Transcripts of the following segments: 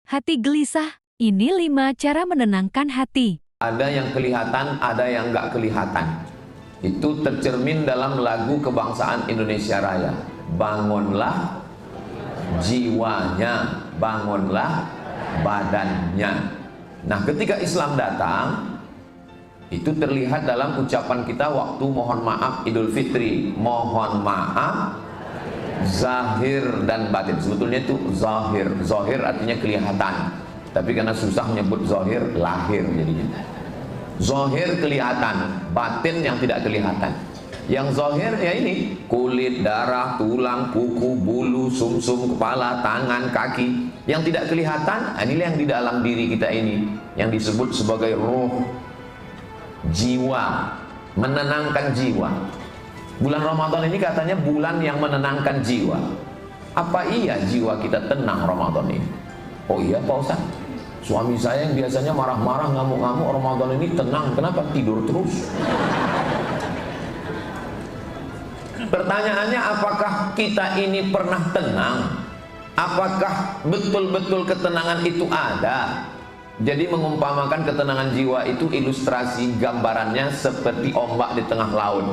Hati gelisah, ini 5 cara menenangkan hati. Ada yang kelihatan, ada yang nggak kelihatan. Itu tercermin dalam lagu kebangsaan Indonesia Raya. Bangunlah jiwanya, bangunlah badannya. Nah, ketika Islam datang, itu terlihat dalam ucapan kita waktu mohon maaf Idul Fitri. Mohon maaf zahir dan batin. Sebetulnya itu zahir. Zahir artinya kelihatan, tapi karena susah menyebut zahir, lahir jadinya. Zahir kelihatan, batin yang tidak kelihatan. Yang zahir ya ini, kulit, darah, tulang, kuku, bulu, sumsum, kepala, tangan, kaki. Yang tidak kelihatan, inilah yang di dalam diri kita ini, yang disebut sebagai roh, jiwa, menenangkan jiwa. Bulan Ramadan ini katanya bulan yang menenangkan jiwa. Apa iya jiwa kita tenang Ramadan ini? Oh iya Pak Ustaz, suami saya yang biasanya marah-marah, ngamuk-ngamuk, Ramadan ini tenang. Kenapa? Tidur terus. Pertanyaannya, apakah kita ini pernah tenang? Apakah betul-betul ketenangan itu ada? Jadi mengumpamakan ketenangan jiwa itu ilustrasi gambarannya seperti ombak di tengah laut.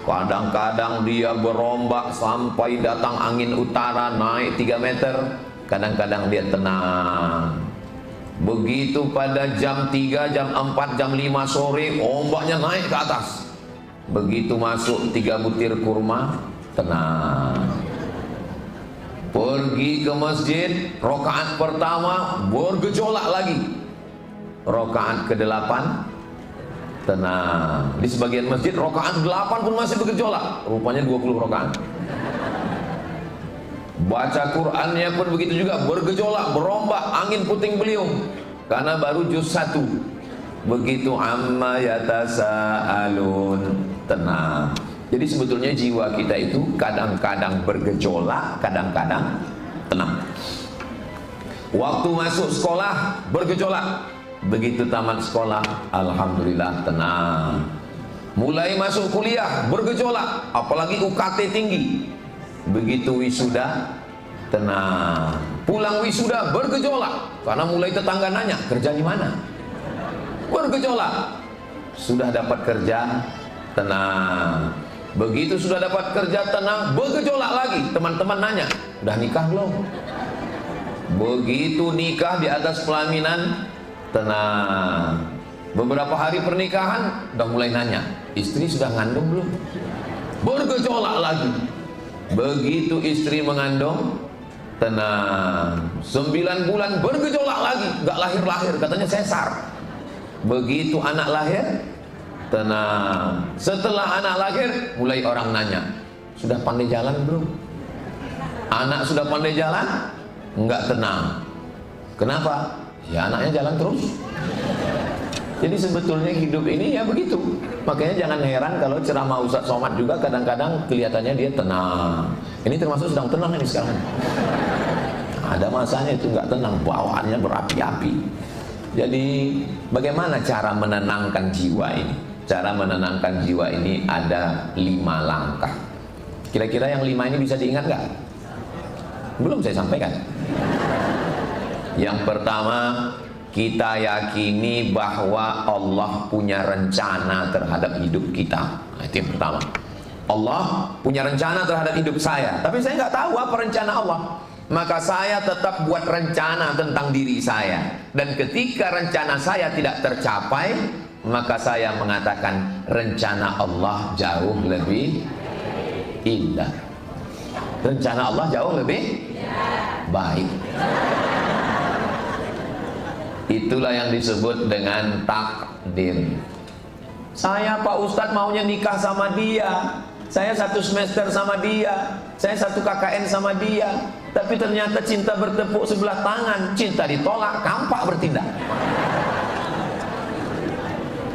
Kadang-kadang dia berombak sampai datang angin utara naik 3 meter. Kadang-kadang dia tenang. Begitu pada jam 3, jam 4, jam 5 sore ombaknya naik ke atas. Begitu masuk 3 butir kurma, tenang. Pergi ke masjid, rakaat pertama bergejolak lagi. Rakaat ke-8 tenang. Di sebagian masjid rakaat 8 pun masih bergejolak. Rupanya 20 rakaat. Baca Qur'annya pun begitu juga, bergejolak, berombak, angin puting beliung. Karena baru juz 1. Begitu amma yatasaalun, tenang. Jadi sebetulnya jiwa kita itu kadang-kadang bergejolak, kadang-kadang tenang. Waktu masuk sekolah bergejolak, begitu tamat sekolah alhamdulillah tenang. Mulai masuk kuliah bergejolak, apalagi UKT tinggi. Begitu wisuda tenang. Pulang wisuda bergejolak, karena mulai tetangga nanya kerja di mana. Bergejolak. Sudah dapat kerja tenang. Begitu sudah dapat kerja tenang, bergejolak lagi. Teman-teman nanya, udah nikah belum? Begitu nikah di atas pelaminan, tenang. Beberapa hari pernikahan, udah mulai nanya, istri sudah ngandung belum? Bergejolak lagi. Begitu istri mengandung, tenang. 9 bulan bergejolak lagi, gak lahir-lahir, katanya sesar. Begitu anak lahir, tenang. Setelah anak lahir, mulai orang nanya, sudah pandai jalan belum? Anak sudah pandai jalan, enggak tenang. Kenapa? Ya anaknya jalan terus. Jadi sebetulnya hidup ini ya begitu. Makanya jangan heran kalau ceramah Ustaz Somad juga kadang-kadang kelihatannya dia tenang. Ini termasuk sedang tenang ini sekarang. Ada masanya itu enggak tenang, bawaannya berapi-api. Jadi bagaimana cara menenangkan jiwa ini? Cara menenangkan jiwa ini ada 5 langkah. Kira-kira yang 5 ini bisa diingat nggak? Belum saya sampaikan. Yang pertama, kita yakini bahwa Allah punya rencana terhadap hidup kita. Nah, itu yang pertama. Allah punya rencana terhadap hidup saya, tapi saya nggak tahu apa rencana Allah. Maka saya tetap buat rencana tentang diri saya. Dan ketika rencana saya tidak tercapai, maka saya mengatakan rencana Allah jauh lebih indah. Rencana Allah jauh lebih baik. Itulah yang disebut dengan takdir. Saya Pak Ustadz maunya nikah sama dia. Saya 1 semester sama dia. Saya 1 KKN sama dia. Tapi ternyata cinta bertepuk sebelah tangan. Cinta ditolak, kampak bertindak.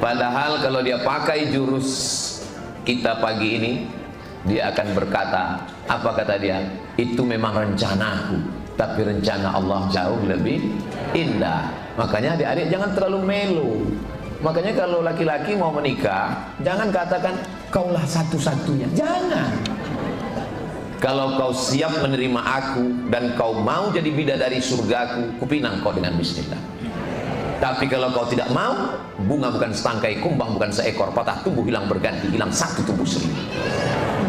Padahal kalau dia pakai jurus kita pagi ini, dia akan berkata, apa kata dia? Itu memang rencanaku, tapi rencana Allah jauh lebih indah. Makanya adik-adik jangan terlalu melo. Makanya kalau laki-laki mau menikah, jangan katakan kaulah satu-satunya. Jangan. Kalau kau siap menerima aku dan kau mau jadi bidadari surgaku, kupinang kau dengan bismillah. Tapi kalau kau tidak mau, bunga bukan setangkai, kumbang bukan seekor, patah tumbuh hilang berganti, hilang satu tumbuh seribu.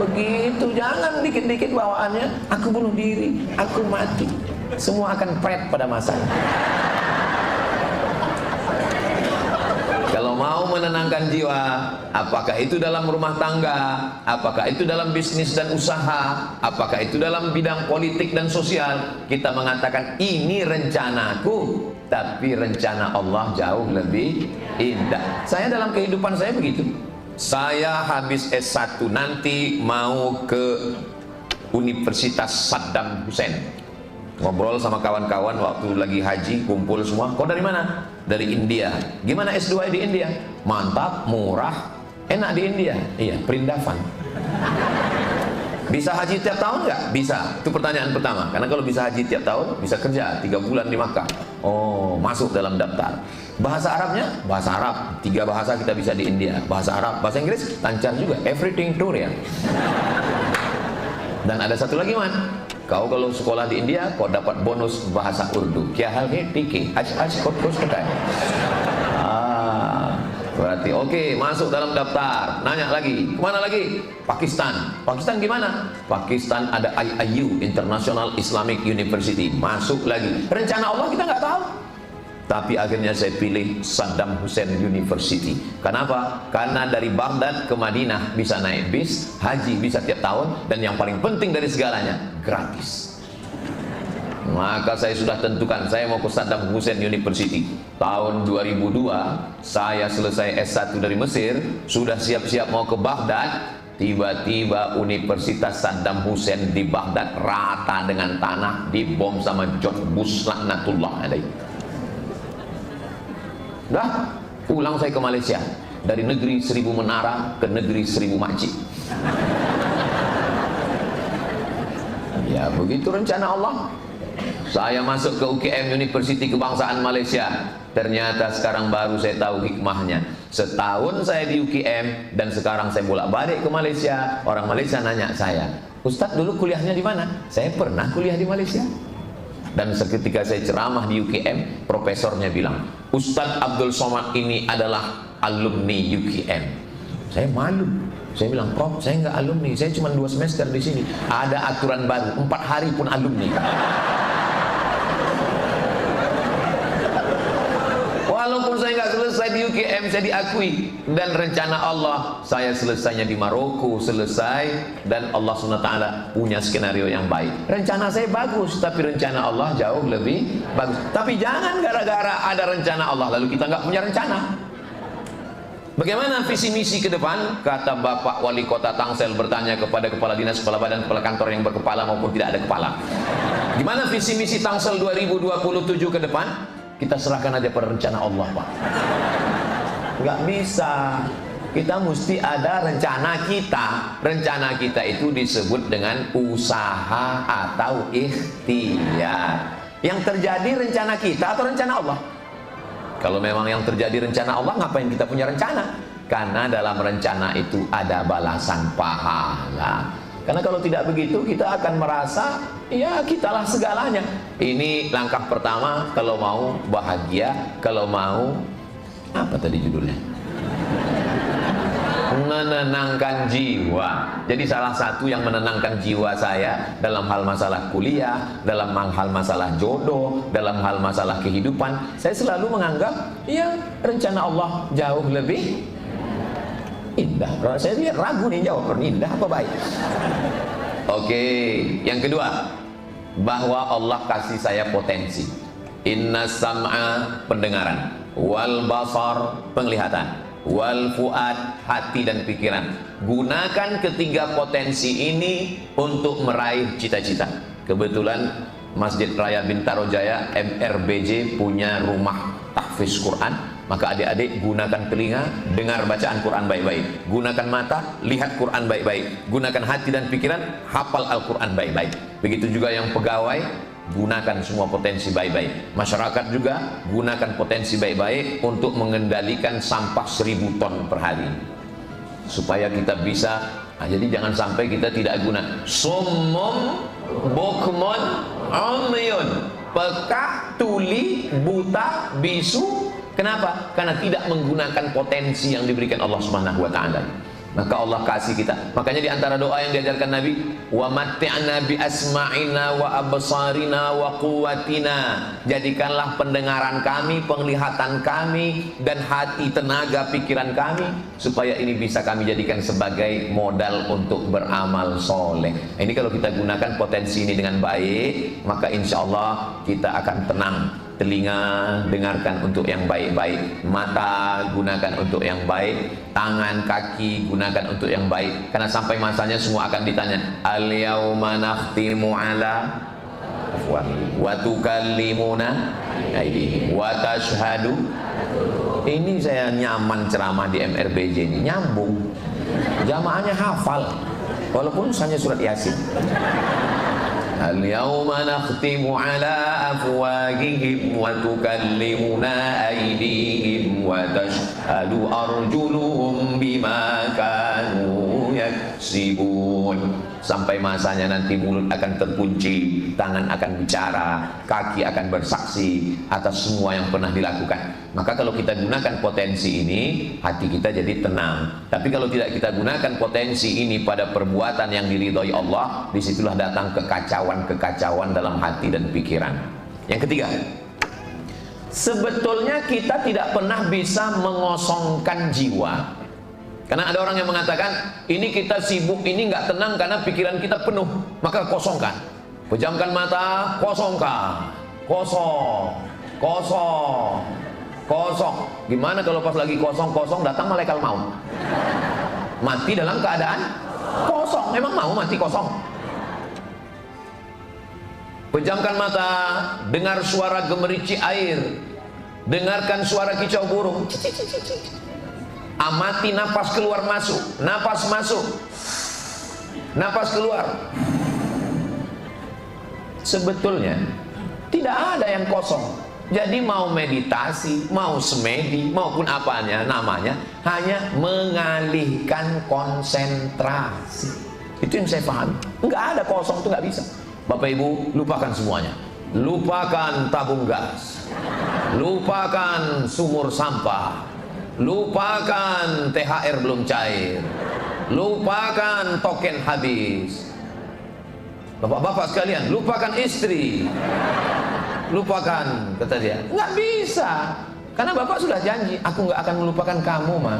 Begitu, jangan dikit-dikit bawaannya, aku bunuh diri, aku mati. Semua akan pret pada masanya. Kalau mau menenangkan jiwa, apakah itu dalam rumah tangga, apakah itu dalam bisnis dan usaha, apakah itu dalam bidang politik dan sosial, kita mengatakan ini rencanaku, tapi rencana Allah jauh lebih indah. Saya dalam kehidupan saya begitu. Saya habis S1 nanti mau ke Universitas Saddam Hussein. Ngobrol sama kawan-kawan waktu lagi haji, kumpul semua. Kau dari mana? Dari India. Gimana S2 di India? Mantap, murah, enak di India. Iya, perindavan. Bisa haji tiap tahun nggak? Bisa. Itu pertanyaan pertama. Karena kalau bisa haji tiap tahun, bisa kerja 3 bulan di Makkah. Oh, masuk dalam daftar. Bahasa Arabnya? Bahasa Arab. 3 bahasa kita bisa di India. Bahasa Arab, bahasa Inggris lancar juga. Everything tour ya. Dan ada satu lagi, man. Kau kalau sekolah di India, kau dapat bonus bahasa Urdu. Kya hal hai tiki, kot ketai. Berarti oke, masuk dalam daftar. Nanya lagi, kemana lagi? Pakistan. Pakistan gimana? Pakistan ada IIU, International Islamic University. Masuk lagi. Rencana Allah kita nggak tahu. Tapi akhirnya saya pilih Saddam Hussein University. Kenapa? Karena dari Baghdad ke Madinah bisa naik bis, haji bisa tiap tahun, dan yang paling penting dari segalanya, gratis. Maka saya sudah tentukan, saya mau ke Saddam Hussein University. Tahun 2002, saya selesai S1 dari Mesir, sudah siap-siap mau ke Baghdad. Tiba-tiba Universitas Saddam Hussein di Baghdad rata dengan tanah, dibom sama George Bush laknatullah alaihi. Dah, pulang saya ke Malaysia. Dari negeri 1000 menara ke negeri 1000 makcik. Ya, begitu rencana Allah. Saya masuk ke UKM University Kebangsaan Malaysia. Ternyata sekarang baru saya tahu hikmahnya. Setahun saya di UKM dan sekarang saya bolak-balik ke Malaysia. Orang Malaysia nanya saya, Ustadz dulu kuliahnya di mana? Saya pernah kuliah di Malaysia. Dan seketika saya ceramah di UKM, profesornya bilang, Ustadz Abdul Somad ini adalah alumni UKM. Saya malu. Saya bilang, Prof, saya nggak alumni, saya cuma 2 semester di sini. Ada aturan baru, 4 hari pun alumni. Walaupun saya nggak selesai di UKM, saya diakui. Dan rencana Allah, saya selesainya di Maroko, selesai. Dan Allah SWT punya skenario yang baik. Rencana saya bagus, tapi rencana Allah jauh lebih bagus. Tapi jangan gara-gara ada rencana Allah, lalu kita nggak punya rencana. Bagaimana visi misi ke depan? Kata Bapak Wali Kota Tangsel bertanya kepada kepala dinas, kepala badan, kepala kantor yang berkepala maupun tidak ada kepala. Gimana visi misi Tangsel 2027 ke depan? Kita serahkan aja pada rencana Allah, Pak. Nggak bisa. Kita mesti ada rencana kita. Rencana kita itu disebut dengan usaha atau ikhtiar. Yang terjadi rencana kita atau rencana Allah? Kalau memang yang terjadi rencana Allah, ngapain kita punya rencana? Karena dalam rencana itu ada balasan pahala. Karena kalau tidak begitu, kita akan merasa, ya kitalah segalanya. Ini langkah pertama kalau mau bahagia, kalau mau, apa tadi judulnya? Menenangkan jiwa. Jadi salah satu yang menenangkan jiwa saya dalam hal masalah kuliah, dalam hal masalah jodoh, dalam hal masalah kehidupan, saya selalu menganggap, ya rencana Allah jauh lebih indah. Saya lihat ragu nih jawab, indah apa baik? Oke, yang kedua, bahwa Allah kasih saya potensi. Inna sam'a, pendengaran, wal basar, penglihatan, wal fuad, hati dan pikiran. Gunakan ketiga potensi ini untuk meraih cita-cita. Kebetulan Masjid Raya Bintaro Jaya MRBJ punya rumah tahfiz Quran. Maka adik-adik gunakan telinga, dengar bacaan Quran baik-baik. Gunakan mata, lihat Quran baik-baik. Gunakan hati dan pikiran, hafal Al-Quran baik-baik. Begitu juga yang pegawai, gunakan semua potensi baik-baik. Masyarakat juga gunakan potensi baik-baik untuk mengendalikan sampah 1000 ton per hari. Supaya kita bisa Nah, jadi jangan sampai kita tidak guna. Summum bukmun umyun, peka, tuli, buta, bisu. Kenapa? Karena tidak menggunakan potensi yang diberikan Allah Subhanahu wa taala. Maka Allah kasih kita. Makanya di antara doa yang diajarkan Nabi, wa matti'na bi asma'ina wa absarina wa quwwatina, jadikanlah pendengaran kami, penglihatan kami, dan hati, tenaga, pikiran kami, supaya ini bisa kami jadikan sebagai modal untuk beramal soleh. Ini kalau kita gunakan potensi ini dengan baik, maka insya Allah kita akan tenang. Telinga, dengarkan untuk yang baik-baik. Mata, gunakan untuk yang baik. Tangan, kaki, gunakan untuk yang baik. Karena sampai masanya semua akan ditanya, al-yawma nakhtimu ala afwahihim wa tukallimuna aydihim wa tashhadu. Ini saya nyaman ceramah di MRBJ ini, nyambung. Jamaahnya hafal, walaupun hanya surat Yasin. Al-yawma nakhtimu ala afwahihim wa tukallimuna aydihim wa tashhadu arjuluhum bima kanu yaksibun. Sampai masanya nanti mulut akan terkunci, tangan akan bicara, kaki akan bersaksi atas semua yang pernah dilakukan. Maka kalau kita gunakan potensi ini, hati kita jadi tenang. Tapi kalau tidak kita gunakan potensi ini pada perbuatan yang diridhoi Allah, disitulah datang kekacauan dalam hati dan pikiran. Yang ketiga, sebetulnya kita tidak pernah bisa mengosongkan jiwa. Karena ada orang yang mengatakan, ini kita sibuk, ini nggak tenang karena pikiran kita penuh, maka kosongkan. Pejamkan mata, kosongkan. Kosong. Gimana kalau pas lagi kosong datang malaikat maut? Mati dalam keadaan kosong. Emang mau mati kosong? Pejamkan mata, dengar suara gemerici air, dengarkan suara kicau burung. Amati napas keluar masuk, napas masuk, napas keluar. Sebetulnya tidak ada yang kosong. Jadi mau meditasi, mau semedi, maupun apanya namanya, hanya mengalihkan konsentrasi. Itu yang saya pahami. Enggak ada kosong, itu nggak bisa. Bapak Ibu, lupakan semuanya. Lupakan tabung gas, lupakan sumur sampah, lupakan THR belum cair, lupakan token habis. Bapak-bapak sekalian, lupakan istri, lupakan, kata dia. Nggak bisa, karena bapak sudah janji, aku nggak akan melupakan kamu, Ma.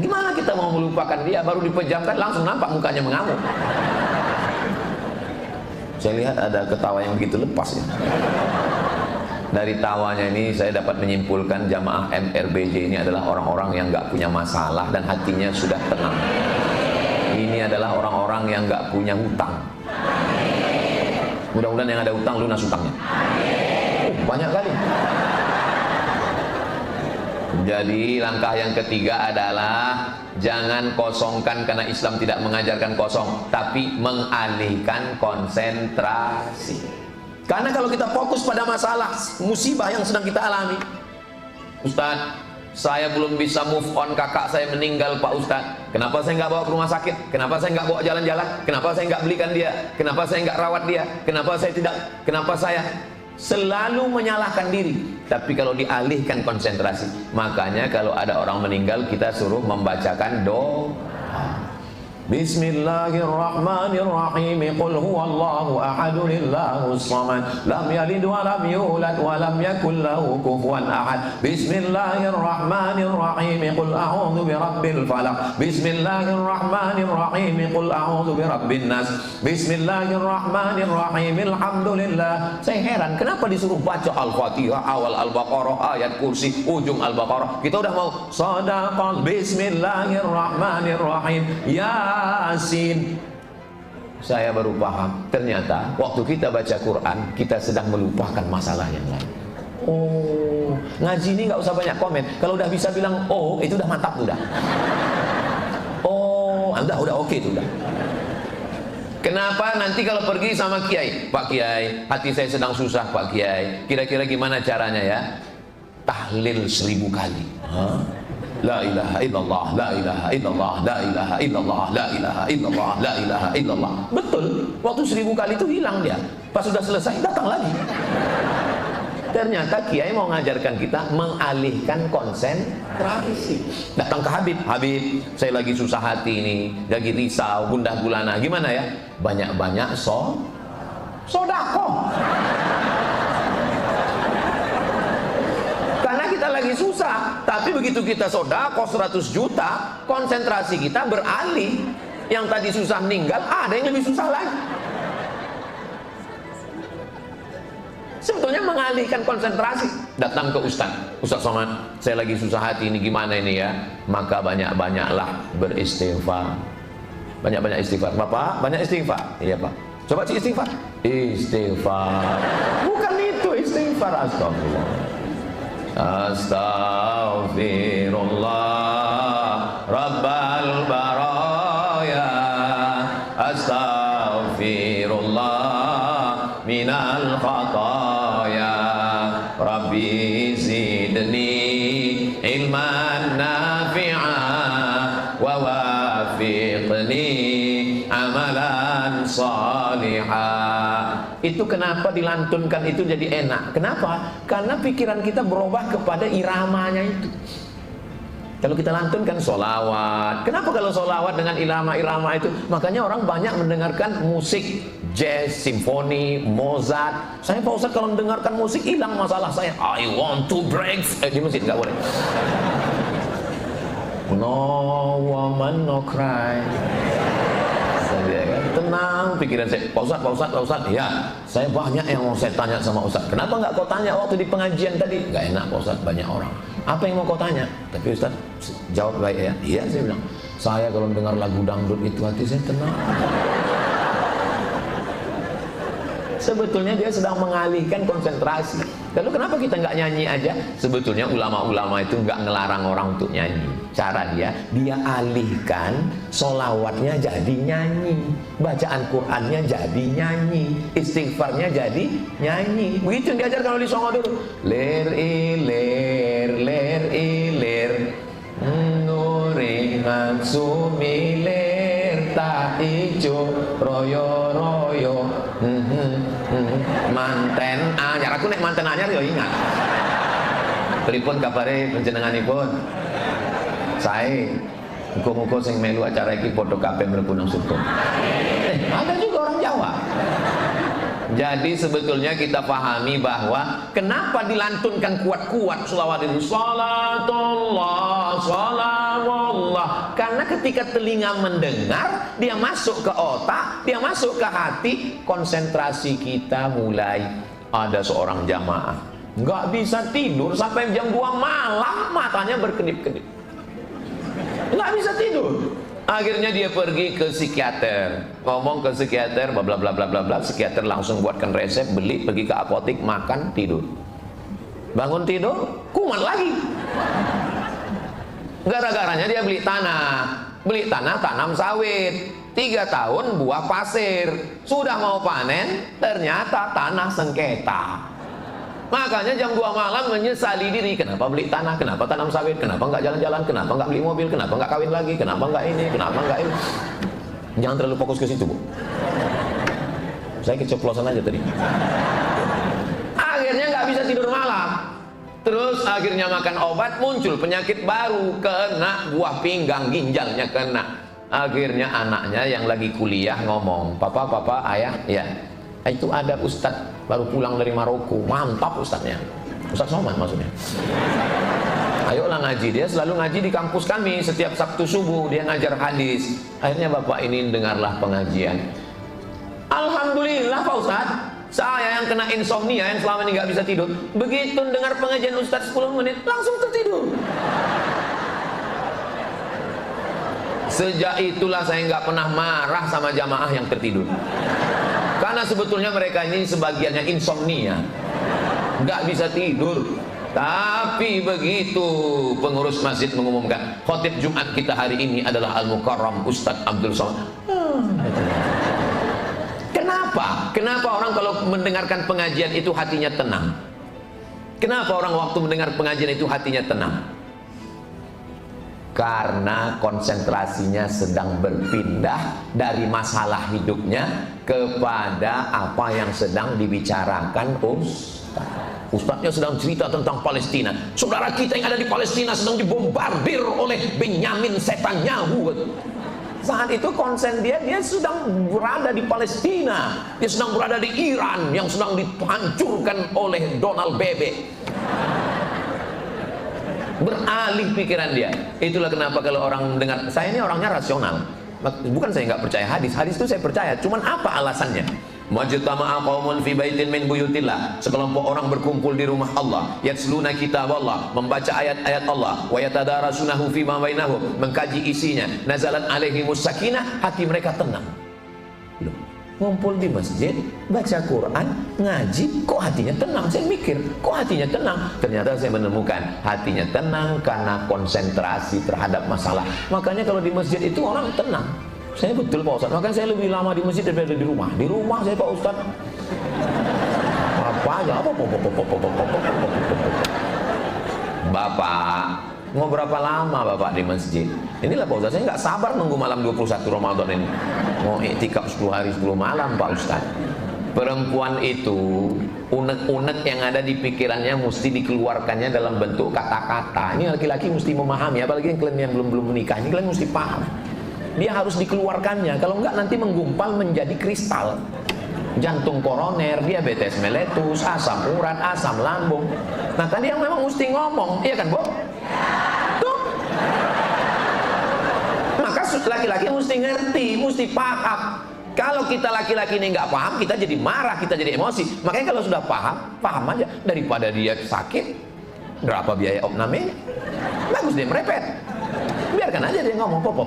Gimana kita mau melupakan dia? Baru dipejamkan langsung nampak mukanya mengamuk. Saya lihat ada ketawa yang begitu lepas ya. Dari tawanya ini saya dapat menyimpulkan jamaah MRBJ ini adalah orang-orang yang nggak punya masalah dan hatinya sudah tenang. Ini adalah orang-orang yang nggak punya hutang. Mudah-mudahan yang ada hutang lunas hutangnya. Banyak kali. Jadi langkah yang ketiga adalah jangan kosongkan, karena Islam tidak mengajarkan kosong, tapi mengalihkan konsentrasi. Karena kalau kita fokus pada masalah, musibah yang sedang kita alami, Ustadz, saya belum bisa move on, kakak saya meninggal Pak Ustadz. Kenapa saya nggak bawa ke rumah sakit? Kenapa saya nggak bawa jalan-jalan? Kenapa saya nggak belikan dia? Kenapa saya nggak rawat dia? Kenapa saya tidak? Kenapa saya selalu menyalahkan diri? Tapi kalau dialihkan konsentrasi, makanya kalau ada orang meninggal kita suruh membacakan doa. Bismillahirrahmanirrahim. Qul huwallahu ahadun illahus samad. Lam yalid wa lam yulad wa lam yakul lahu kufuwan ahad. Bismillahirrahmanirrahim. Qul a'udzu birabbil falaq. Bismillahirrahmanirrahim. Qul a'udzu birabbin nas. Bismillahirrahmanirrahim. Alhamdulillah. Saya heran kenapa disuruh baca Al-Fatihah, awal Al-Baqarah, ayat kursi, ujung Al-Baqarah. Kita udah mau shadaqal. Bismillahirrahmanirrahim. Yasin. Saya baru paham, ternyata waktu kita baca Quran, kita sedang melupakan masalah yang lain. Oh, ngaji ini nggak usah banyak komen. Kalau udah bisa bilang oh, itu udah mantap udah. Oh, udah oke itu udah. Kenapa nanti kalau pergi sama Kiai, Pak Kiai, hati saya sedang susah Pak Kiai, kira-kira gimana caranya ya? Tahlil 1000 kali. La ilaha illallah, la ilaha illallah, la ilaha illallah, la ilaha illallah, la ilaha illallah. Betul, waktu 1000 kali itu hilang dia. Pas sudah selesai datang lagi. Ternyata kiai mau mengajarkan kita mengalihkan konsentrasi. Datang ke Habib, Habib, saya lagi susah hati ini, lagi risau, gundah gulana. Gimana ya? Banyak-banyak sodako. Karena kita lagi susah, tapi begitu kita sodako 100 juta, konsentrasi kita beralih. Yang tadi susah meninggal, ada yang lebih susah lagi. Sebetulnya mengalihkan konsentrasi. Datang ke Ustaz Somad, saya lagi susah hati ini, gimana ini ya? Maka banyak-banyaklah beristighfar. Banyak-banyak istighfar. Bapak, banyak istighfar? Iya Pak. Coba cik istighfar. Istighfar. Bukan itu istighfar, astagfirullah. Astaghfirullah Rabbal baraya. Astaghfirullah minal khataya. Rabbi zidni ilman nafi'a wa wafiqni amalan salihah. Itu kenapa dilantunkan itu jadi enak. Kenapa? Karena pikiran kita berubah kepada iramanya itu. Kalau kita lantunkan solawat. Kenapa kalau solawat dengan irama-irama itu? Makanya orang banyak mendengarkan musik jazz, simfoni, Mozart. Saya Pak Ustadz kalau mendengarkan musik hilang masalah saya. I want to break. Di masjid nggak boleh. No woman no cry. Tenang pikiran saya. Pak Ustadz, ya saya banyak yang mau saya tanya sama Ustadz. Kenapa nggak kau tanya waktu di pengajian tadi? Nggak enak Pak Ustadz, banyak orang. Apa yang mau kau tanya? Tapi Ustadz jawab baik ya. Iya, saya bilang, saya kalau dengar lagu dangdut itu hati saya tenang. Sebetulnya dia sedang mengalihkan konsentrasi. Lalu kenapa kita nggak nyanyi aja? Sebetulnya ulama-ulama itu nggak ngelarang orang untuk nyanyi. Cara dia alihkan solawatnya jadi nyanyi, bacaan Qurannya jadi nyanyi, istighfarnya jadi nyanyi. Begitu yang diajarkan oleh Songo dulu. Ler iler, ler iler, nuringan sumiler, tak ijo royo royo. Manten anyar, aku nek manten anyar ya ingat. Pripun kabare panjenenganipun? Sae. Muga-muga sing melu acara iki padha kabeh mlebu nang surga. Ada juga orang Jawa. Jadi sebetulnya kita pahami bahwa kenapa dilantunkan kuat-kuat sholawat itu, salatullah, sholawallah. Karena ketika telinga mendengar, dia masuk ke otak, dia masuk ke hati, konsentrasi kita mulai. Ada seorang jamaah nggak bisa tidur sampai jam 2 malam, matanya berkedip-kedip, nggak bisa tidur. Akhirnya dia pergi ke psikiater, ngomong ke psikiater, bla bla bla bla bla bla. Psikiater langsung buatkan resep, beli, pergi ke apotek, makan, tidur. Bangun tidur, kumat lagi. Gara-garanya dia beli tanah, tanam sawit. 3 tahun buah pasir. Sudah mau panen, ternyata tanah sengketa. Makanya jam 2 malam menyesali diri. Kenapa beli tanah? Kenapa tanam sawit? Kenapa nggak jalan-jalan? Kenapa nggak beli mobil? Kenapa nggak kawin lagi? Kenapa nggak ini? Kenapa nggak ini? Jangan terlalu fokus ke situ, Bu. Saya keceplosan aja tadi. Akhirnya nggak bisa tidur malam. Terus akhirnya makan obat, muncul penyakit baru. Kena buah pinggang, ginjalnya kena. Akhirnya anaknya yang lagi kuliah ngomong, Papa, ayah, ya. Itu ada ustadz baru pulang dari Maroko, mantap ustadznya, Ustadz Somad maksudnya. Ayolah ngaji, dia selalu ngaji di kampus kami setiap Sabtu subuh, dia ngajar hadis. Akhirnya bapak ini dengarlah pengajian. Alhamdulillah Pak Ustadz, saya yang kena insomnia, yang selama ini nggak bisa tidur, begitu dengar pengajian Ustadz 10 menit langsung tertidur. Sejak itulah saya nggak pernah marah sama jamaah yang tertidur. Karena sebetulnya mereka ini sebagiannya insomnia, nggak bisa tidur. Tapi begitu pengurus masjid mengumumkan khotib Jumat kita hari ini adalah Al-Mukarram Ustadz Abdul Somad. Kenapa? Kenapa orang kalau mendengarkan pengajian itu hatinya tenang? Kenapa orang waktu mendengar pengajian itu hatinya tenang? Karena konsentrasinya sedang berpindah dari masalah hidupnya kepada apa yang sedang dibicarakan Ustadznya sedang cerita tentang Palestina. Saudara kita yang ada di Palestina sedang dibombardir oleh Benyamin Netanyahu. Saat itu konsen dia sedang berada di Palestina. Dia sedang berada di Iran yang sedang dihancurkan oleh Donald Bebek. Beralih pikiran dia. Itulah kenapa kalau orang mendengar, saya ini orangnya rasional. Bukan saya nggak percaya hadis itu saya percaya. Cuman apa alasannya? Majtama'a qaumun fi baitin min buyutillah. Sekelompok orang berkumpul di rumah Allah, yatsluna kitab Allah, membaca ayat-ayat Allah, wa yatadarasunahu fi ma bainahum, mengkaji isinya. Nazalat alaihimus sakinah, hati mereka tenang. Loh, ngumpul di masjid, baca Quran, ngaji, kok hatinya tenang? Saya mikir, kok hatinya tenang? Ternyata saya menemukan hatinya tenang karena konsentrasi terhadap masalah. Makanya kalau di masjid itu orang tenang. Saya betul Pak Ustadz, makanya saya lebih lama di masjid daripada di rumah. Di rumah saya Pak Ustadz apa aja, Bapak mau berapa lama Bapak di masjid? Inilah Pak Ustadz, saya nggak sabar nunggu malam 21 Ramadan ini. Mau iktikaf 10 hari 10 malam Pak Ustadz. Perempuan itu unek-unek yang ada di pikirannya mesti dikeluarkannya dalam bentuk kata-kata. Ini laki-laki mesti memahami, apalagi yang kalian yang belum menikah ini kalian mesti paham. Dia harus dikeluarkannya, kalau enggak nanti menggumpal menjadi kristal. Jantung koroner, diabetes meletus, asam urat, asam lambung. Nah tadi yang memang mesti ngomong, iya kan Bu? Tuh. Maka laki-laki mesti ngerti, mesti paham. Kalau kita laki-laki ini nggak paham, kita jadi marah, kita jadi emosi. Makanya kalau sudah paham, paham aja. Daripada dia sakit, berapa biaya opname? Bagus dia merepet. Biarkan aja dia ngomong pop.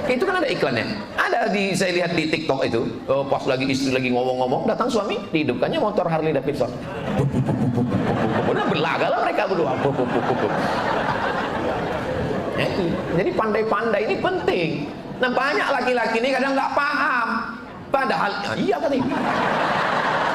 Itu kan ada iklannya. Ada saya lihat di TikTok itu, pas lagi istri lagi ngomong-ngomong, datang suami dihidupkannya motor Harley Davidson. Benar berlaga lah mereka berdua. Jadi pandai-pandai ini penting. Nah banyak laki-laki ini kadang nggak paham. Padahal iya tadi.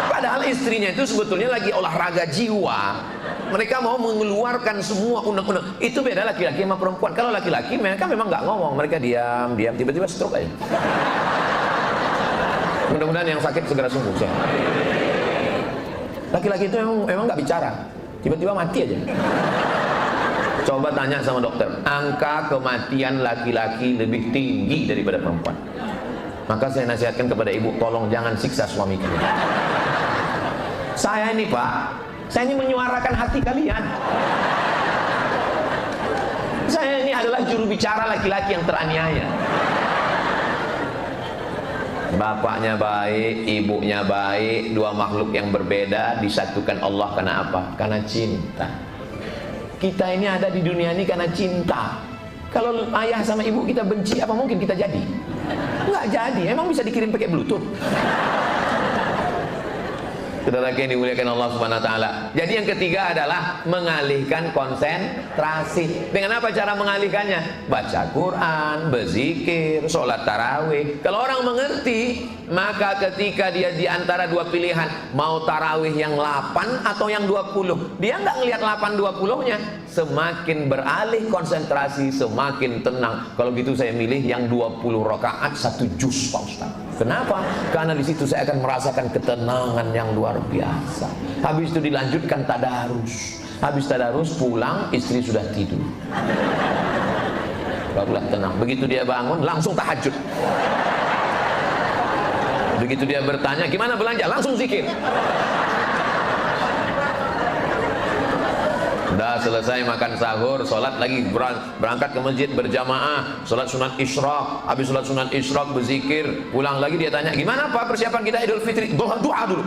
Padahal istrinya itu sebetulnya lagi olahraga jiwa. Mereka mau mengeluarkan semua unek-unek. Itu beda laki-laki sama perempuan. Kalau laki-laki mereka memang nggak ngomong, mereka diam, tiba-tiba stroke aja. Mudah-mudahan yang sakit segera sembuh. Laki-laki itu memang nggak bicara, tiba-tiba mati aja. Coba tanya sama dokter, angka kematian laki-laki lebih tinggi daripada perempuan. Maka saya nasihatkan kepada ibu, tolong jangan siksa suami kalian. Saya ini Pak, saya ini menyuarakan hati kalian. Saya ini adalah juru bicara laki-laki yang teraniaya. Bapaknya baik, ibunya baik, dua makhluk yang berbeda disatukan Allah karena apa? Karena cinta. Kita ini ada di dunia ini karena cinta. Kalau ayah sama ibu kita benci, apa mungkin kita jadi? Nggak jadi, emang bisa dikirim pakai Bluetooth. Saudara yang dimuliakan Allah Subhanahu wa taala. Jadi yang ketiga adalah mengalihkan konsentrasi. Dengan apa cara mengalihkannya? Baca Quran, berzikir, sholat tarawih. Kalau orang mengerti, maka ketika dia di antara dua pilihan, mau tarawih yang 8 atau yang 20, dia nggak ngelihat 8-20-nya. Semakin beralih konsentrasi, semakin tenang. Kalau gitu saya milih yang 20 rakaat 1 juz Pak Ustaz. Kenapa? Karena di situ saya akan merasakan ketenangan yang luar biasa. Habis itu dilanjutkan tadarus. Habis tadarus pulang, istri sudah tidur. Barulah tenang. Begitu dia bangun, langsung tahajud. Begitu dia bertanya, gimana belanja? Langsung zikir. Udah selesai makan sahur, sholat lagi, berangkat ke masjid berjamaah, sholat sunat isyraq. Habis sholat sunat isyraq berzikir, pulang lagi dia tanya, gimana Pak persiapan kita Idul Fitri? Doa dulu.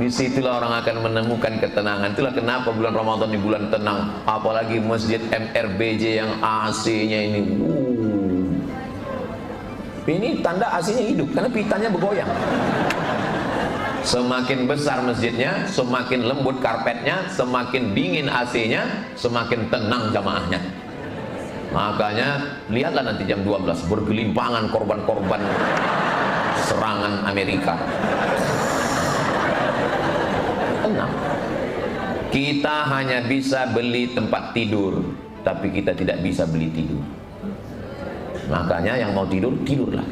Disitulah orang akan menemukan ketenangan. Itulah kenapa bulan Ramadan ini bulan tenang. Apalagi masjid MRBJ yang AC-nya ini. Ini tanda AC-nya hidup karena pitanya bergoyang. Semakin besar masjidnya, semakin lembut karpetnya, semakin dingin AC-nya, semakin tenang jamaahnya. Makanya lihatlah nanti jam 12 bergelimpangan korban-korban serangan Amerika. Tenang. Kita hanya bisa beli tempat tidur, tapi kita tidak bisa beli tidur. Makanya yang mau tidur, tidurlah.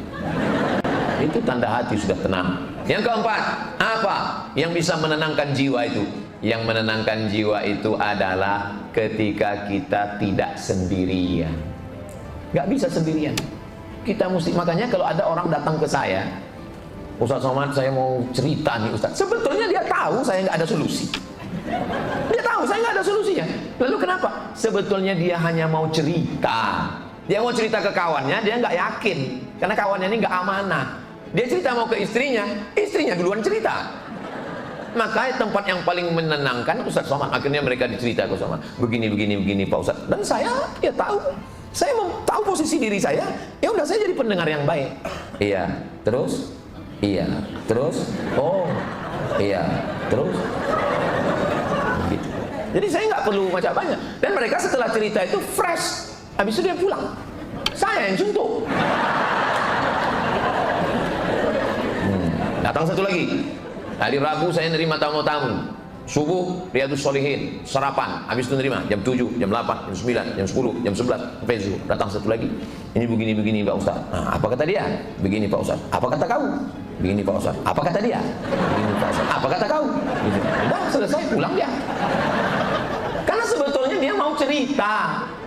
Itu tanda hati sudah tenang. Yang keempat, apa yang bisa menenangkan jiwa itu? Yang menenangkan jiwa itu adalah ketika kita tidak sendirian. Gak bisa sendirian. Kita mesti, makanya kalau ada orang datang ke saya, Ustaz Somad, saya mau cerita nih Ustaz. Sebetulnya dia tahu saya nggak ada solusi. Dia tahu saya nggak ada solusinya. Lalu kenapa? Sebetulnya dia hanya mau cerita. Dia mau cerita ke kawannya, dia nggak yakin karena kawannya ini nggak amanah. Dia cerita mau ke istrinya, istrinya duluan cerita. Maka tempat yang paling menenangkan Ustaz Somad. Akhirnya mereka dicerita ke Somad. Begini Pak Ustaz. Dan saya ya tahu. Saya tahu posisi diri saya. Ya udah, saya jadi pendengar yang baik. Iya. Terus? Iya. Terus? Oh. Iya. Terus? Gitu. Jadi saya nggak perlu macam banyak. Dan mereka setelah cerita itu fresh. Habis itu dia pulang. Saya yang suntuk. Datang satu lagi. Hari Rabu saya nerima tamu-tamu. Subuh Riyadhus Shalihin, sarapan, habis itu nerima jam 7, jam 8, jam 9, jam 10, jam 11 sampai zuhur. Datang satu lagi. Ini begini Pak Ustaz. Nah, apa kata dia? Begini Pak Ustaz. Apa kata kamu? Begini Pak Ustaz. Apa kata dia? Begini Pak Ustaz. Apa kata kau? Begini. Udah selesai, pulang dia. Karena sebetulnya dia mau cerita.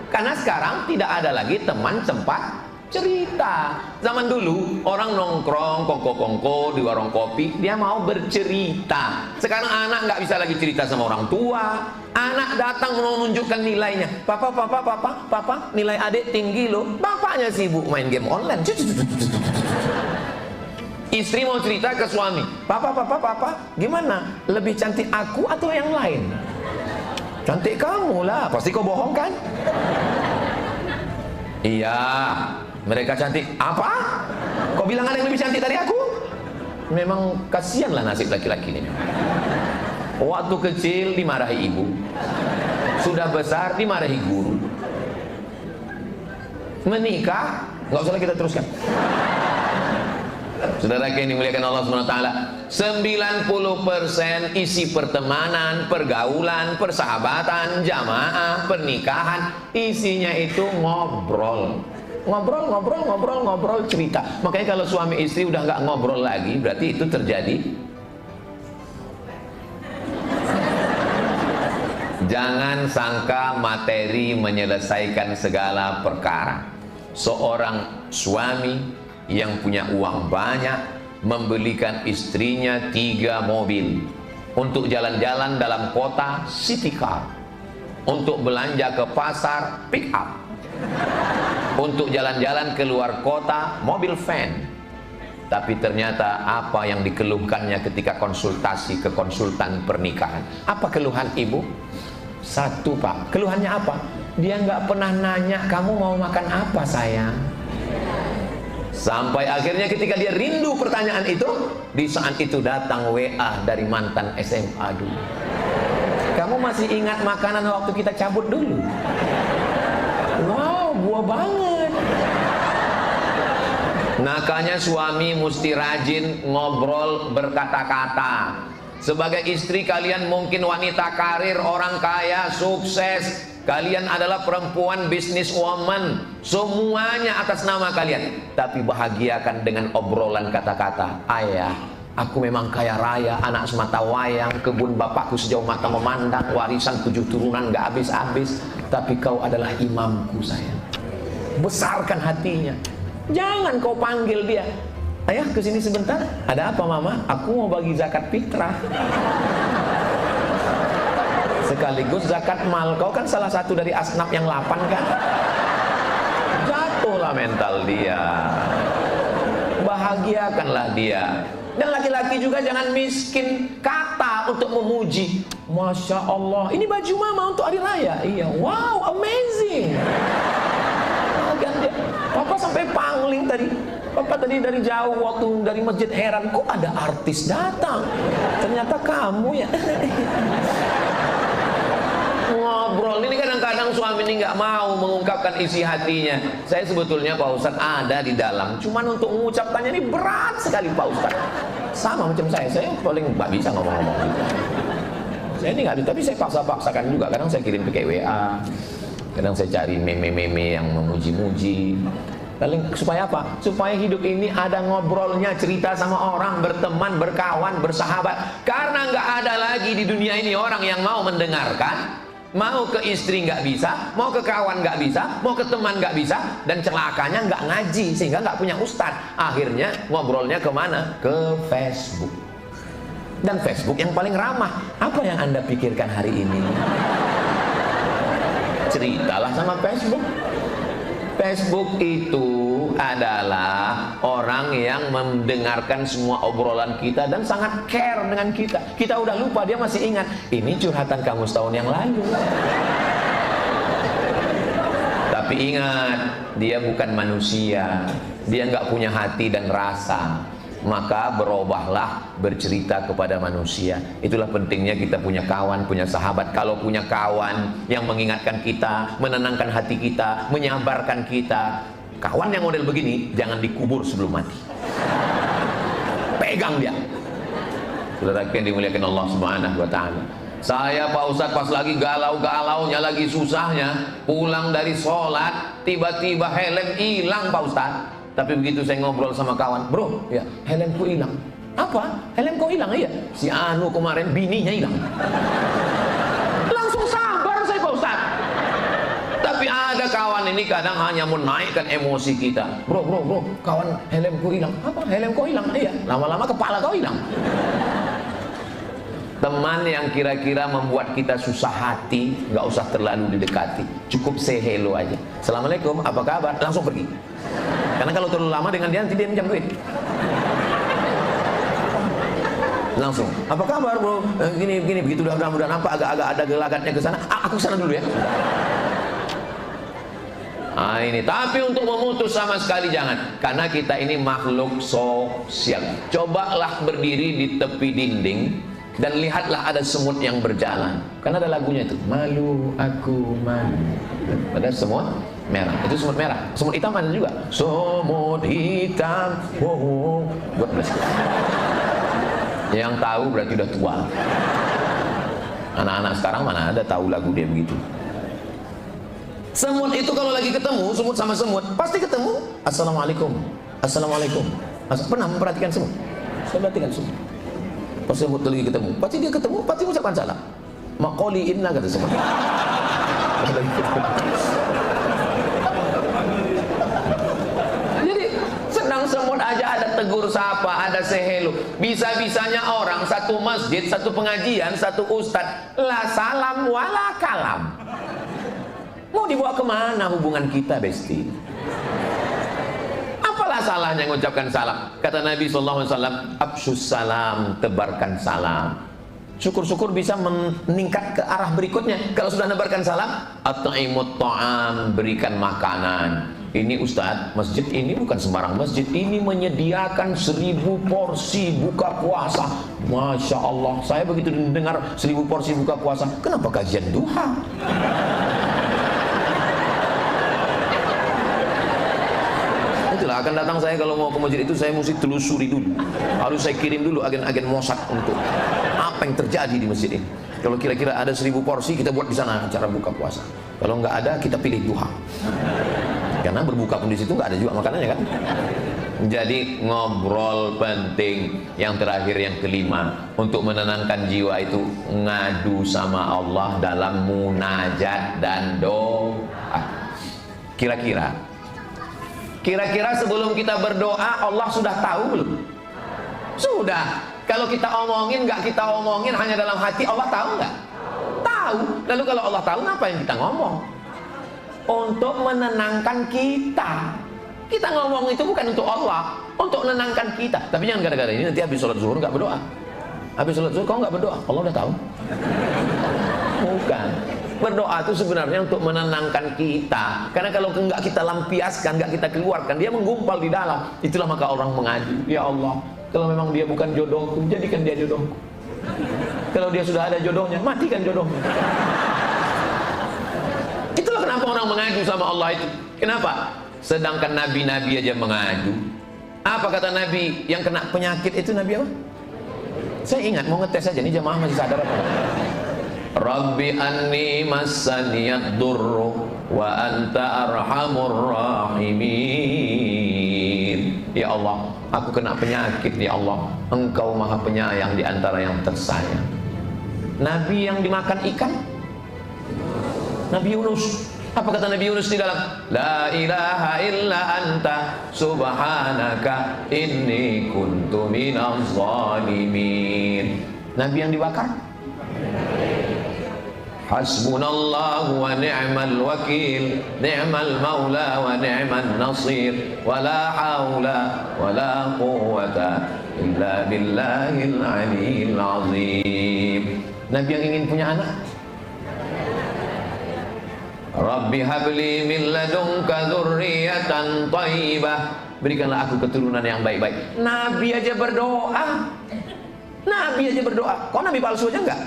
Karena sekarang tidak ada lagi teman sempat cerita. Zaman dulu orang nongkrong kongko-kongko di warung kopi, dia mau bercerita. Sekarang anak nggak bisa lagi cerita sama orang tua. Anak datang mau menunjukkan nilainya. Papa, nilai adik tinggi loh. Bapaknya sibuk main game online. Istri mau cerita ke suami. Papa, gimana? Lebih cantik aku atau yang lain? Cantik kamu lah. Pasti kau bohong kan? Iya. Mereka cantik. Apa? Kau bilang ada yang lebih cantik dari aku? Memang kasihanlah nasib laki-laki ini. Waktu kecil dimarahi ibu, sudah besar dimarahi guru. Menikah, nggak usah lagi kita teruskan. Saudara yang dimuliakan Allah SWT, 90% isi pertemanan, pergaulan, persahabatan, jamaah, pernikahan, isinya itu ngobrol. Ngobrol cerita. Makanya kalau suami istri udah nggak ngobrol lagi, berarti itu terjadi. Jangan sangka materi menyelesaikan segala perkara. Seorang suami yang punya uang banyak membelikan istrinya 3 mobil untuk jalan-jalan dalam kota, city car, untuk belanja ke pasar, pick up, untuk jalan-jalan ke luar kota, mobil van. Tapi ternyata apa yang dikeluhkannya ketika konsultasi ke konsultan pernikahan? Apa keluhan ibu? Satu Pak, keluhannya apa? Dia nggak pernah nanya kamu mau makan apa sayang. Sampai akhirnya ketika dia rindu pertanyaan itu, di saat itu datang WA dari mantan SMA dulu. Kamu masih ingat makanan waktu kita cabut dulu? Wow, buah banget. Makanya suami mesti rajin ngobrol berkata-kata. Sebagai istri kalian mungkin wanita karir, orang kaya, sukses. Kalian adalah perempuan business woman. Semuanya atas nama kalian. Tapi bahagiakan dengan obrolan kata-kata. Ayah, aku memang kaya raya, anak semata wayang, kebun bapakku sejauh mata memandang, warisan 7 turunan gak habis-habis. Tapi kau adalah imamku sayang. Besarkan hatinya. Jangan kau panggil dia. Ayah kesini sebentar. Ada apa mama? Aku mau bagi zakat fitrah. Sekaligus zakat mal. Kau kan salah satu dari asnaf yang 8 kan? Jatuhlah mental dia. Bahagiakanlah dia. Dan laki-laki juga jangan miskin kata untuk memuji. Masya Allah, ini baju mama untuk hari raya. Iya, wow, amazing. Papa sampai pangling tadi. Papa tadi dari jauh waktu dari masjid heran, kok ada artis datang? Ternyata kamu ya. Ngobrol ini kadang-kadang suami ini nggak mau mengungkapkan isi hatinya. Saya sebetulnya Pak Ustadz ada di dalam, cuman untuk mengucapkannya ini berat sekali Pak Ustadz. Sama macam saya paling nggak bisa ngomong-ngomong gitu. Saya ini nggak ada, tapi saya paksa-paksakan juga. Kadang saya kirim pakai WA, kadang saya cari meme-meme yang memuji-muji. Lalu supaya apa? Supaya hidup ini ada ngobrolnya, cerita sama orang, berteman, berkawan, bersahabat. Karena nggak ada lagi di dunia ini orang yang mau mendengarkan. Mau ke istri nggak bisa, mau ke kawan nggak bisa, mau ke teman nggak bisa, dan celakanya nggak ngaji sehingga nggak punya ustadz. Akhirnya ngobrolnya kemana? Ke Facebook. Dan Facebook yang paling ramah. Apa yang Anda pikirkan hari ini? Ceritalah sama Facebook. Facebook itu adalah orang yang mendengarkan semua obrolan kita dan sangat care dengan kita. Kita udah lupa, dia masih ingat. Ini curhatan kamu setahun yang lalu. Tapi ingat, dia bukan manusia. Dia nggak punya hati dan rasa. Maka berubahlah bercerita kepada manusia. Itulah pentingnya kita punya kawan, punya sahabat. Kalau punya kawan yang mengingatkan kita, menenangkan hati kita, menyabarkan kita, kawan yang model begini jangan dikubur sebelum mati. Pegang dia. Saudara yang dimuliakan Allah Subhanahu wa taala. Saya Pak Ustadz pas lagi galau-galaunya, lagi susahnya, pulang dari sholat, tiba-tiba helm hilang Pak Ustadz. Tapi begitu saya ngobrol sama kawan, bro, ya helmku hilang. Apa? Helmku hilang? Iya. Si Anu kemarin bininya hilang. Langsung sabar saya Pak Ustaz. Tapi ada kawan ini kadang hanya menaikkan emosi kita. Bro, kawan helmku hilang. Apa? Helmku hilang? Iya. Lama-lama kepala kau hilang. Teman yang kira-kira membuat kita susah hati, nggak usah terlalu didekati. Cukup say hello aja. Assalamualaikum, apa kabar? Langsung pergi. Karena kalau terlalu lama dengan dia, nanti dia minjam duit. Langsung, apa kabar bro? Gini, begitu udah nampak agak ada gelagatnya ke sana. Aku sana dulu ya. Ini, tapi untuk memutus sama sekali jangan. Karena kita ini makhluk sosial. Cobalah berdiri di tepi dinding dan lihatlah ada semut yang berjalan. Karena ada lagunya itu, malu aku malu. Ada semut merah, itu semut merah. Semut hitam ada juga, semut hitam. Buat yang tahu berarti udah tua. Anak-anak sekarang mana ada tahu lagu dia begitu. Semut itu kalau lagi ketemu, semut sama semut pasti ketemu. Assalamualaikum, assalamualaikum. Pernah memperhatikan semut? Saya perhatikan semut. Pas semut lagi ketemu, pasti dia ketemu, pasti ucapan salam. Maqoli inna kata semut. Jadi senang semut aja ada tegur sapa, ada sehelu. Bisa-bisanya orang satu masjid, satu pengajian, satu ustadz, la salam wala kalam. Mau dibawa kemana hubungan kita, besti? Apalah salahnya mengucapkan salam? Kata Nabi SAW, absyus salam, tebarkan salam. Syukur-syukur bisa meningkat ke arah berikutnya. Kalau sudah nebarkan salam, at'imut ta'am, berikan makanan. Ini Ustadz, masjid ini bukan sembarang masjid. Ini menyediakan 1000 porsi buka puasa. Masya Allah, saya begitu dengar 1000 porsi buka puasa, kenapa kajian duha? Itulah akan datang saya kalau mau ke masjid itu, saya mesti telusuri dulu. Harus saya kirim dulu agen-agen Mossad untuk apa yang terjadi di masjid ini. Kalau kira-kira ada 1000 porsi, kita buat di sana acara buka puasa. Kalau nggak ada, kita pilih duha. Karena berbuka pun di situ nggak ada juga makanannya kan. Jadi ngobrol penting. Yang terakhir, yang kelima, untuk menenangkan jiwa itu ngadu sama Allah dalam munajat dan doa. Kira-kira sebelum kita berdoa Allah sudah tahu belum? Sudah. Kalau kita omongin nggak kita omongin hanya dalam hati, Allah tahu nggak? Tahu. Lalu kalau Allah tahu, ngapain kita ngomong? Untuk menenangkan kita. Kita ngomong itu bukan untuk Allah, untuk menenangkan kita. Tapi jangan gara-gara ini nanti habis sholat zuhur nggak berdoa. Habis sholat zuhur kau nggak berdoa, Allah udah tahu. Bukan. Berdoa itu sebenarnya untuk menenangkan kita. Karena kalau nggak kita lampiaskan, nggak kita keluarkan, dia menggumpal di dalam. Itulah maka orang mengadu, ya Allah, kalau memang dia bukan jodohku, jadikan dia jodohku. Kalau dia sudah ada jodohnya, matikan jodohnya. Itulah kenapa orang mengadu sama Allah itu. Kenapa? Sedangkan nabi-nabi aja mengadu. Apa kata Nabi yang kena penyakit itu? Nabi apa? Saya ingat, mau ngetes aja, ini jamaah masih sadar apa? Rabbi anni massaniyad durru wa anta arhamur rahimin. Ya Allah, aku kena penyakit ya Allah. Engkau maha penyayang di antara yang tersayang. Nabi yang dimakan ikan, Nabi Yunus. Apa kata Nabi Yunus di dalam? La ilaha illa anta subhanaka inni kuntu minaz zalimin. Nabi yang dibakar? Hasbunallahu wa ni'mal wakil, ni'mal maula wa ni'man nasir, wa la hawla wa la quwwata illa billahil aliyyil azim. Nabi yang ingin punya anak? Rabbi habli min ladunka dzurriyyatan thayyibah. Berikanlah aku keturunan yang baik-baik. Nabi aja berdoa. Nabi aja berdoa. Kok Nabi palsu aja enggak?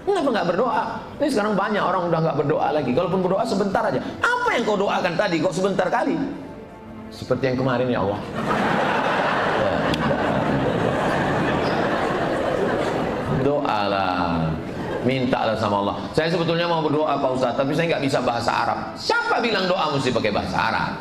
Kenapa enggak berdoa? Ini sekarang banyak orang udah enggak berdoa lagi. Kalaupun berdoa sebentar aja. Apa yang kau doakan tadi kok sebentar kali? Seperti yang kemarin ya Allah. Doalah. Mintalah sama Allah. Saya sebetulnya mau berdoa Pak Ustaz, tapi saya nggak bisa bahasa Arab. Siapa bilang doa mesti pakai bahasa Arab?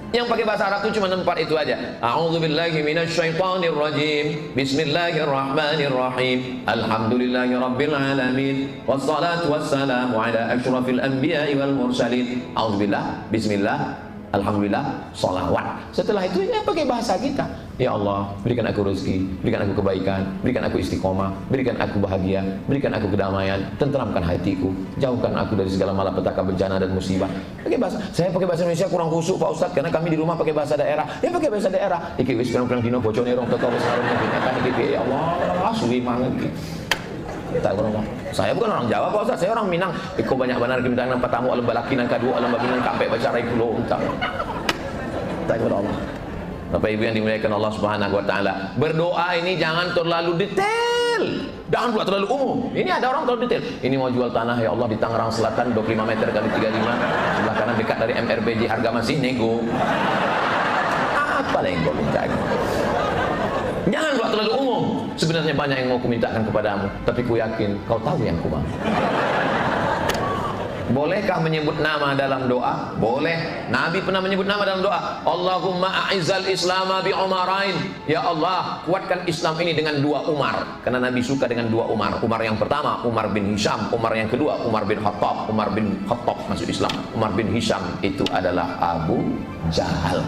Yang pakai bahasa Arab itu cuma tempat itu aja. A'udzubillahi minasyaitonirrajim. Bismillahirrahmanirrahim. Alhamdulillahirabbil alamin. Wassalatu wassalamu ala asyrafil anbiya'i wal mursalin. A'udzubillah, bismillah, alhamdulillah, sholawat. Setelah itu ya pakai bahasa kita. Ya Allah, berikan aku rezeki, berikan aku kebaikan, berikan aku istiqomah, berikan aku bahagia, berikan aku kedamaian, tenteramkan hatiku, jauhkan aku dari segala malapetaka, bencana dan musibah. Pakai bahasa. Saya pakai bahasa Indonesia kurang khusyuk Pak Ustaz, karena kami di rumah pakai bahasa daerah. Ya pakai bahasa daerah. Iki wis pirang-pirang dino bojone rong teko wis karone kan iki ya Allah, suwi mangan iki. Saya bukan orang Jawa Pak Ustaz, saya orang Minang. Iko banyak benar kita nang patamu alam balakinan kadua alam babinan kampe bacara pulau utak. Tak kepada Allah. Bapak Ibu yang dimuliakan Allah Subhanahu wa taala, berdoa ini jangan terlalu detail. Jangan pula terlalu umum. Ini ada orang terlalu detail. Ini mau jual tanah ya Allah di Tangerang Selatan 25 meter kali 35. Sebelah kanan dekat dari MRBJ, harga masih nego. Apa yang kau minta? Jangan pula terlalu umum. Sebenarnya banyak yang mau kumintakan kepadamu, tapi ku yakin kau tahu yang ku mau. Bolehkah menyebut nama dalam doa? Boleh. Nabi pernah menyebut nama dalam doa. Allahumma a'izzal islama bi umarain. Ya Allah, kuatkan Islam ini dengan dua Umar. Karena Nabi suka dengan dua Umar. Umar yang pertama, Umar bin Hisham. Umar yang kedua, Umar bin Khattab. Umar bin Khattab masuk Islam. Umar bin Hisham itu adalah Abu Jahal.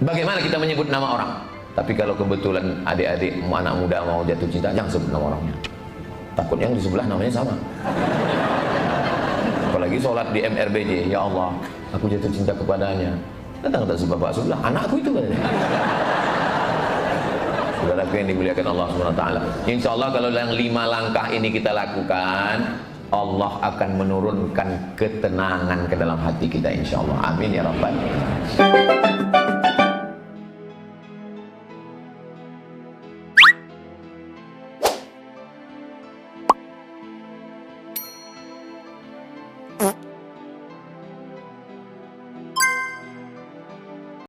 Bagaimana kita menyebut nama orang? Tapi kalau kebetulan adik-adik anak muda mau jatuh cinta, jangan sebut nama orangnya. Takut yang di sebelah namanya sama. Apalagi sholat di MRBJ, ya Allah, aku jatuh cinta kepadanya. Datang tak bapak sebelah, anakku itu katanya. Saudaraku yang dimuliakan Allah SWT. Insya Allah kalau yang 5 langkah ini kita lakukan, Allah akan menurunkan ketenangan ke dalam hati kita insya Allah. Amin ya Rabbal.